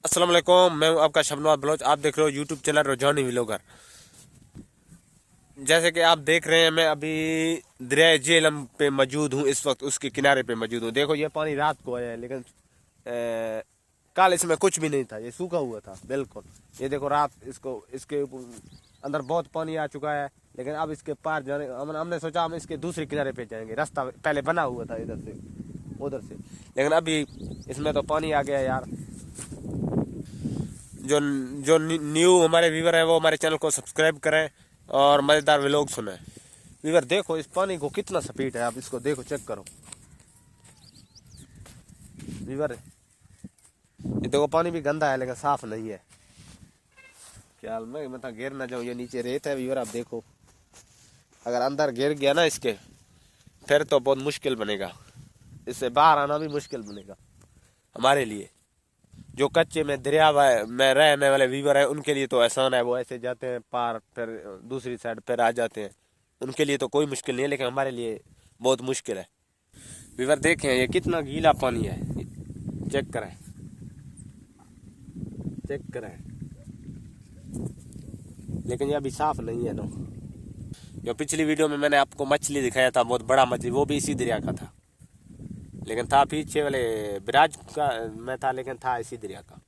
अस्सलाम वालेकुम, मैं हूं आपका शबनवाज बलोच। आप देख रहे हो यूट्यूब चैनल रुझानी व्लॉगर। जैसे कि आप देख रहे हैं, मैं अभी दरिया झेलम पे मौजूद हूं, इस वक्त उसके किनारे पे मौजूद हूं। देखो ये पानी रात को आया है, लेकिन कल इसमें कुछ भी नहीं था, ये सूखा हुआ था बिल्कुल। ये देखो रात इसके अंदर बहुत पानी आ चुका है, लेकिन अब इसके पार जाने हमने सोचा हम इसके दूसरे किनारे पे जाएंगे। रास्ता पहले बना हुआ था इधर से उधर से, लेकिन अभी इसमें तो पानी आ गया यार। जो जो न्यू हमारे व्यूवर हैं वो हमारे चैनल को सब्सक्राइब करें और मज़ेदार व्लॉग सुनें। व्यूवर देखो इस पानी को कितना स्पीड है, आप इसको देखो, चेक करो व्यूवर। ये देखो पानी भी गंदा है लेकिन साफ नहीं है। ख्याल में मतलब गिर ना जाऊँ, ये नीचे रेत है व्यूवर। आप देखो अगर अंदर गिर गया ना इसके, फिर तो बहुत मुश्किल बनेगा, इससे बाहर आना भी मुश्किल बनेगा हमारे लिए। जो कच्चे में दरिया में रहने वाले व्यूवर हैं उनके लिए तो आसान है, वो ऐसे जाते हैं पार, फिर दूसरी साइड फिर आ जाते हैं, उनके लिए तो कोई मुश्किल नहीं है। लेकिन हमारे लिए बहुत मुश्किल है। व्यूवर देखें ये कितना गीला पानी है, चेक करें चेक करें, लेकिन ये अभी साफ नहीं है ना। जो पिछली वीडियो में मैंने आपको मछली दिखाया था, बहुत बड़ा मछली, वो भी इसी दरिया का था, लेकिन था पीछे वाले बिराज का में था, लेकिन था इसी दरिया का।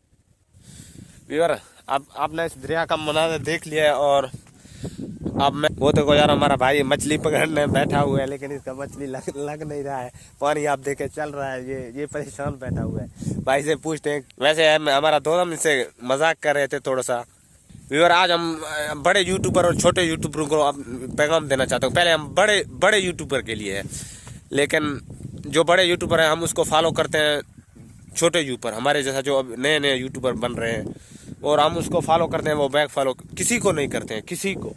व्यूअर अब आपने इस दरिया का मनाज़र देख लिया है। और अब मैं वो देखो यार, हमारा भाई मछली पकड़ने बैठा हुआ है, लेकिन इसका मछली लग नहीं रहा है। पानी आप देखे चल रहा है, ये परेशान बैठा हुआ है। भाई से पूछते हैं, वैसे हमारा दोस्त हम इससे मजाक कर रहे थे थोड़ा सा। व्यूअर आज हम बड़े यूट्यूबर और छोटे यूट्यूबरों को पैगाम देना चाहते हैं। पहले हम बड़े यूट्यूबर के लिए है, लेकिन जो बड़े यूट्यूबर हैं हम उसको फॉलो करते हैं। छोटे यूट्यूबर हमारे जैसा जो अब नए यूट्यूबर बन रहे हैं, और हम उसको फॉलो करते हैं, वो बैक फॉलो किसी को नहीं करते हैं, किसी को।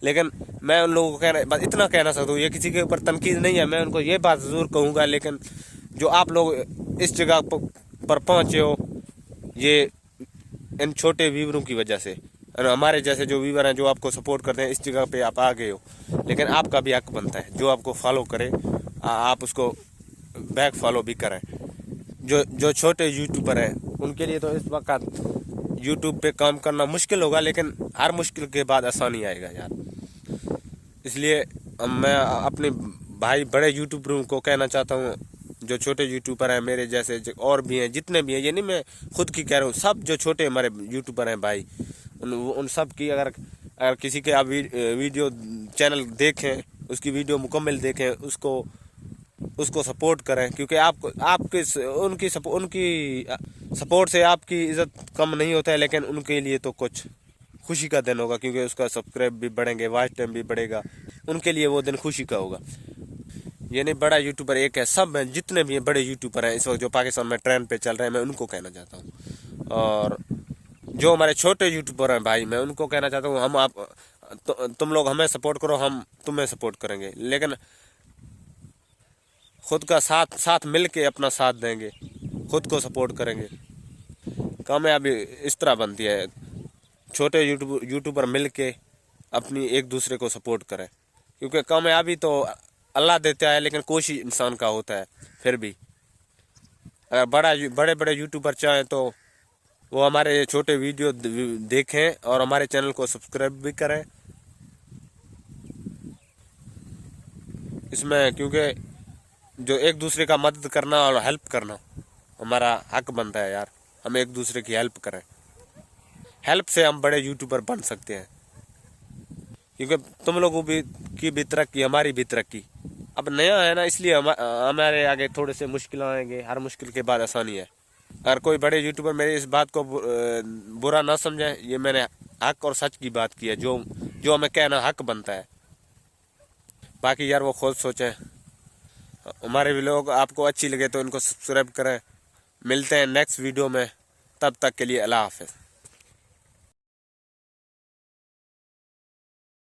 लेकिन मैं उन लोगों को बस इतना कहना सकता हूँ, ये किसी के ऊपर तनकीद नहीं है, मैं उनको ये बात ज़रूर कहूँगा। लेकिन जो आप लोग इस जगह पर पहुँचे हो, ये इन छोटे व्यूवरों की वजह से, और हमारे जैसे जो व्यूवर हैं जो आपको सपोर्ट करते हैं, इस जगह पे आप आ गए हो। लेकिन आपका भी हक बनता है, जो आपको फॉलो करे आप उसको बैक फॉलो भी करें। जो छोटे यूट्यूबर हैं उनके लिए तो इस वक्त यूट्यूब पे काम करना मुश्किल होगा, लेकिन हर मुश्किल के बाद आसानी आएगा यार। इसलिए मैं अपने भाई बड़े यूट्यूबरों को कहना चाहता हूँ, जो छोटे यूट्यूबर हैं मेरे जैसे और भी हैं, जितने भी हैं, ये नहीं मैं खुद की कह रहा हूँ, सब जो छोटे हमारे यूट्यूबर हैं भाई, उन सब की अगर किसी के आप वीडियो चैनल देखें, उसकी वीडियो मुकम्मल देखें, उसको सपोर्ट करें, क्योंकि उनकी सपोर्ट से आपकी इज़्ज़त कम नहीं होता है। लेकिन उनके लिए तो कुछ खुशी का दिन होगा, क्योंकि उसका सब्सक्राइब भी बढ़ेंगे, वॉच टाइम भी बढ़ेगा, उनके लिए वो दिन खुशी का होगा। ये नहीं बड़ा यूट्यूबर एक है, सब हैं, जितने भी बड़े यूट्यूबर हैं इस वक्त जो पाकिस्तान में ट्रेंड पे चल रहे हैं, मैं उनको कहना चाहता हूँ। और जो हमारे छोटे यूट्यूबर हैं भाई, मैं उनको कहना चाहता हूँ, तुम लोग हमें सपोर्ट करो, हम तुम्हें सपोर्ट करेंगे, लेकिन खुद का साथ मिल के अपना साथ देंगे, खुद को सपोर्ट करेंगे। कामयाबी इस तरह बनती है, छोटे यूट्यूबर मिल के अपनी एक दूसरे को सपोर्ट करें, क्योंकि कामयाबी तो अल्लाह देता है, लेकिन कोशिश इंसान का होता है। फिर भी अगर बड़े यूट्यूबर चाहें तो वो हमारे छोटे वीडियो देखें और हमारे चैनल को सब्सक्राइब भी करें इसमें, क्योंकि जो एक दूसरे का मदद करना और हेल्प करना हमारा हक बनता है यार। हम एक दूसरे की हेल्प करें, हेल्प से हम बड़े यूट्यूबर बन सकते हैं, क्योंकि तुम लोगों की भी तरक्की, हमारी भी तरक्की। अब नया है ना, इसलिए हमारे आगे थोड़े से मुश्किल आएंगे, हर मुश्किल के बाद आसानी है। अगर कोई बड़े यूट्यूबर मेरी इस बात को बुरा ना समझे, ये मैंने हक और सच की बात की है, जो हमें कहना हक बनता है। बाकी यार वो खुद सोचें। हमारे व्लॉग आपको अच्छी लगे तो इनको सब्सक्राइब करें। मिलते हैं नेक्स्ट वीडियो में, तब तक के लिए अल्लाह हाफ़िज़।